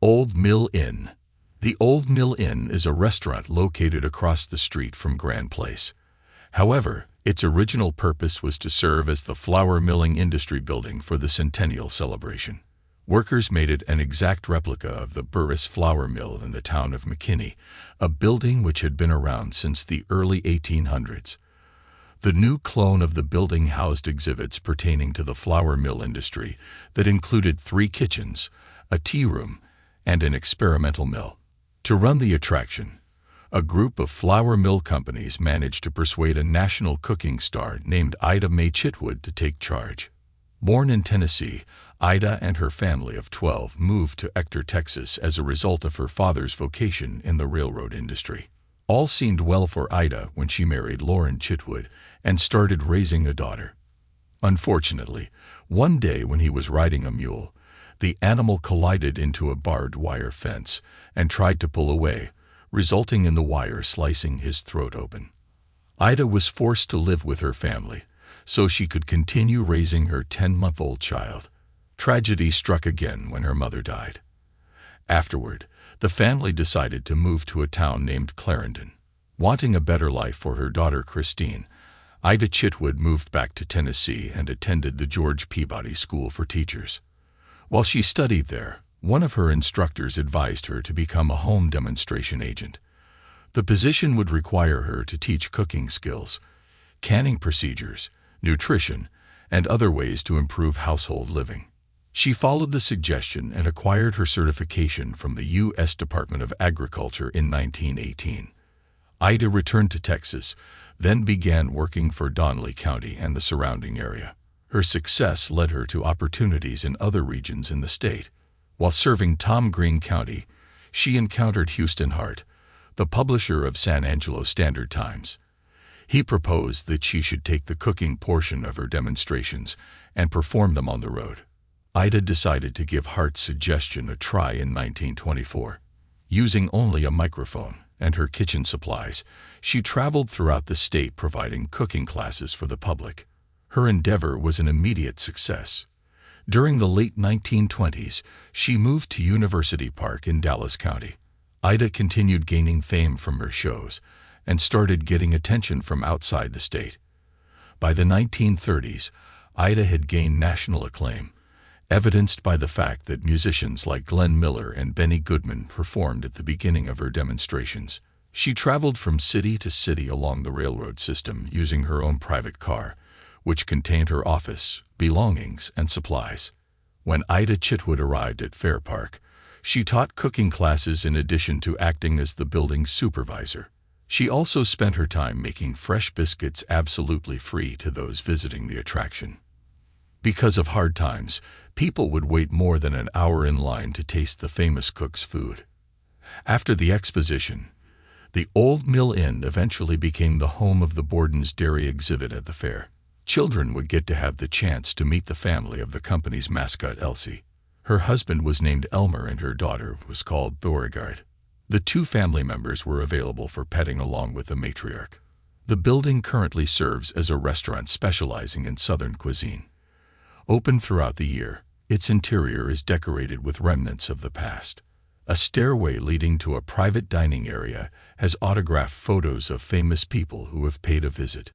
Old Mill Inn. The Old Mill Inn is a restaurant located across the street from Grand Place. However, its original purpose was to serve as the flour milling industry building for the centennial celebration. Workers made it an exact replica of the Burris Flour Mill in the town of McKinney, a building which had been around since the early 1800s. The new clone of the building housed exhibits pertaining to the flour mill industry that included 3 kitchens, a tea room, and an experimental mill. To run the attraction, a group of flour mill companies managed to persuade a national cooking star named Ida Mae Chitwood to take charge. Born in Tennessee, Ida and her family of 12 moved to Ector, Texas as a result of her father's vocation in the railroad industry. All seemed well for Ida when she married Loren Chitwood and started raising a daughter. Unfortunately, one day when he was riding a mule, the animal collided into a barbed wire fence and tried to pull away, resulting in the wire slicing his throat open. Ida was forced to live with her family so she could continue raising her 10-month-old child. Tragedy struck again when her mother died. Afterward, the family decided to move to a town named Clarendon. Wanting a better life for her daughter Christine, Ida Chitwood moved back to Tennessee and attended the George Peabody School for Teachers. While she studied there, one of her instructors advised her to become a home demonstration agent. The position would require her to teach cooking skills, canning procedures, nutrition, and other ways to improve household living. She followed the suggestion and acquired her certification from the U.S. Department of Agriculture in 1918. Ida returned to Texas, then began working for Donley County and the surrounding area. Her success led her to opportunities in other regions in the state. While serving Tom Green County, she encountered Houston Hart, the publisher of San Angelo Standard-Times. He proposed that she should take the cooking portion of her demonstrations and perform them on the road. Ida decided to give Hart's suggestion a try in 1924. Using only a microphone and her kitchen supplies, she traveled throughout the state providing cooking classes for the public. Her endeavor was an immediate success. During the late 1920s, she moved to University Park in Dallas County. Ida continued gaining fame from her shows and started getting attention from outside the state. By the 1930s, Ida had gained national acclaim, evidenced by the fact that musicians like Glenn Miller and Benny Goodman performed at the beginning of her demonstrations. She traveled from city to city along the railroad system using her own private car, which contained her office, belongings, and supplies. When Ida Chitwood arrived at Fair Park, she taught cooking classes in addition to acting as the building's supervisor. She also spent her time making fresh biscuits absolutely free to those visiting the attraction. Because of hard times, people would wait more than an hour in line to taste the famous cook's food. After the exposition, the Old Mill Inn eventually became the home of the Borden's Dairy exhibit at the fair. Children would get to have the chance to meet the family of the company's mascot Elsie. Her husband was named Elmer and her daughter was called Beauregard. The 2 family members were available for petting along with the matriarch. The building currently serves as a restaurant specializing in Southern cuisine. Open throughout the year, its interior is decorated with remnants of the past. A stairway leading to a private dining area has autographed photos of famous people who have paid a visit.